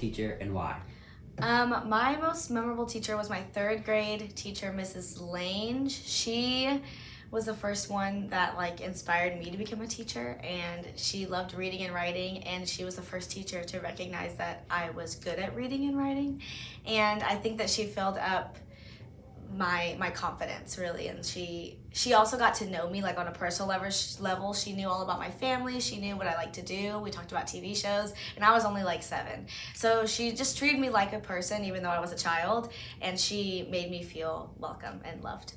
teacher and why? My most memorable teacher was my third grade teacher, Mrs. Lange. She was the first one that inspired me to become a teacher, and she loved reading and writing, and she was the first teacher to recognize that I was good at reading and writing. And I think that she filled up my confidence, really. And she also got to know me on a personal level. She knew all about my family. She knew what I like to do. We talked about TV shows, and I was only 7, so she just treated me like a person even though I was a child, and she made me feel welcome and loved.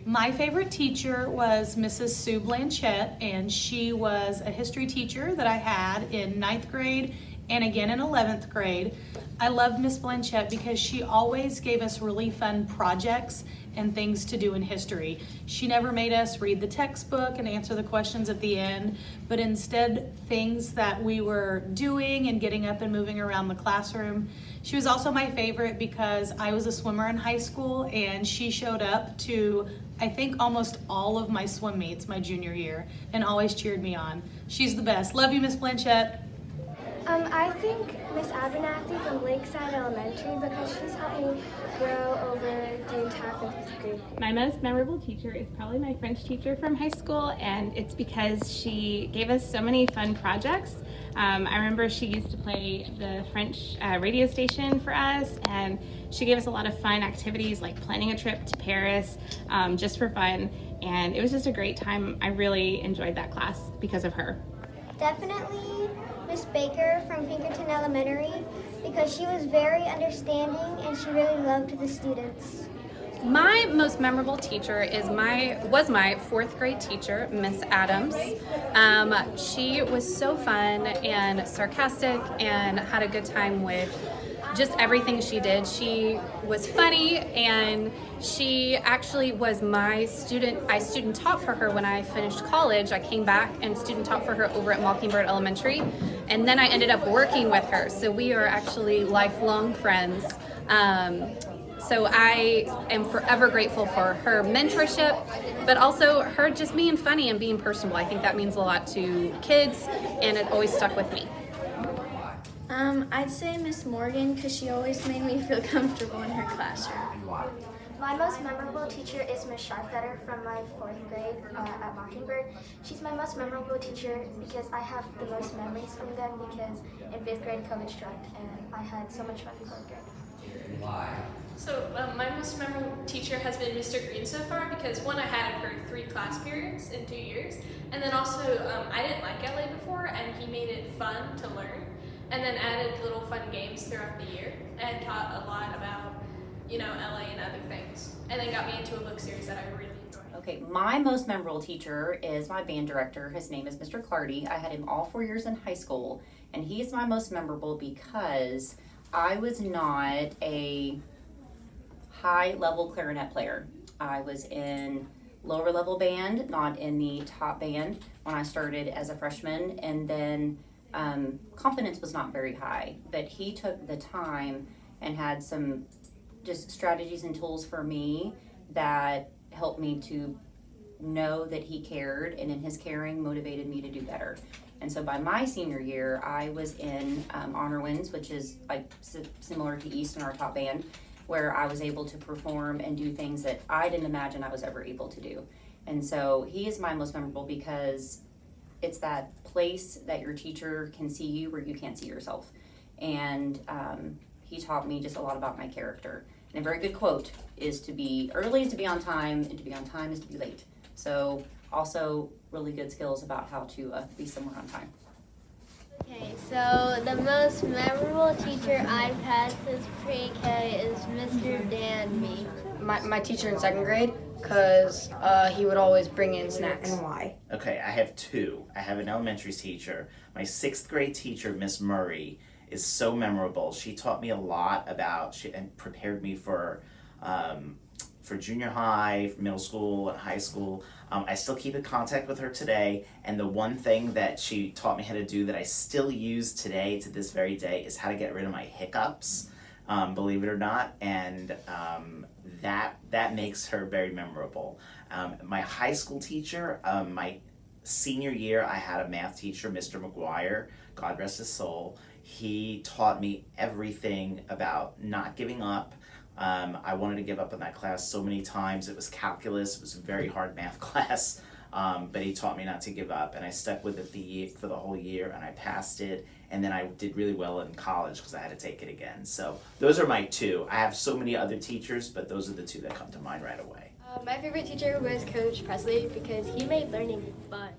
My favorite teacher was Mrs. Sue Blanchette, and she was a history teacher that I had in 9th grade and again in 11th grade. I loved Miss Blanchette because she always gave us really fun projects and things to do in history. She never made us read the textbook and answer the questions at the end, but instead things that we were doing and getting up and moving around the classroom. She was also my favorite because I was a swimmer in high school, and she showed up to, I think, almost all of my swim meets my junior year and always cheered me on. She's the best. Love you, Miss Blanchette. I think Miss Abernathy from Lakeside Elementary, because she's helped me grow over the entire 5th grade. My most memorable teacher is probably my French teacher from high school, and it's because she gave us so many fun projects. I remember she used to play the French radio station for us, and she gave us a lot of fun activities like planning a trip to Paris just for fun, and it was just a great time. I really enjoyed that class because of her. Definitely Miss Baker from Pinkerton Elementary, because she was very understanding and she really loved the students. My most memorable teacher was my 4th grade teacher, Miss Adams. She was so fun and sarcastic and had a good time with just everything she did. She was funny, and she actually was my student. I student taught for her when I finished college. I came back and student taught for her over at Mockingbird Elementary, and then I ended up working with her. So we are actually lifelong friends. So I am forever grateful for her mentorship, but also her just being funny and being personable. I think that means a lot to kids, and it always stuck with me. I'd say Miss Morgan, because she always made me feel comfortable in her classroom. My most memorable teacher is Miss Sharfetter from my 4th grade at Mockingbird. She's my most memorable teacher because I have the most memories from them, because in 5th grade COVID struck and I had so much fun in 4th grade. Why? So my most memorable teacher has been Mr. Green so far, because one, I had him for 3 class periods in 2 years, and then also I didn't like LA before, and he made it fun to learn, and then added little fun games throughout the year, and taught a lot about LA and other things, and then got me into a book series that I really enjoyed. Okay, my most memorable teacher is my band director. His name is Mr. Clardy. I had him all 4 years in high school, and he's my most memorable because I was not a high-level clarinet player. I was in lower level band, not in the top band when I started as a freshman, and then confidence was not very high, but he took the time and had some just strategies and tools for me that helped me to know that he cared, and in his caring motivated me to do better. And so by my senior year, I was in Honor Winds, which is similar to East in our top band, where I was able to perform and do things that I didn't imagine I was ever able to do. And so he is my most memorable because it's that place that your teacher can see you where you can't see yourself. And he taught me just a lot about my character. And a very good quote is, to be early is to be on time, and to be on time is to be late. So also really good skills about how to be somewhere on time. Okay, so the most memorable teacher I've had since pre-K is Mr. Danby. My teacher in 2nd grade, because he would always bring in snacks. And why? Okay, I have 2. I have an elementary teacher. My 6th grade teacher, Miss Murray, is so memorable. She taught me a lot and prepared me for junior high, middle school, and high school. I still keep in contact with her today, and the one thing that she taught me how to do that I still use today to this very day is how to get rid of my hiccups, believe it or not, and that makes her very memorable. My high school teacher, my senior year, I had a math teacher, Mr. McGuire, God rest his soul. He taught me everything about not giving up. I wanted to give up in that class so many times. It was calculus. It was a very hard math class. But he taught me not to give up, and I stuck with it for the whole year, and I passed it. And then I did really well in college because I had to take it again. So those are my two. I have so many other teachers, but those are the two that come to mind right away. My favorite teacher was Coach Presley because he made learning fun.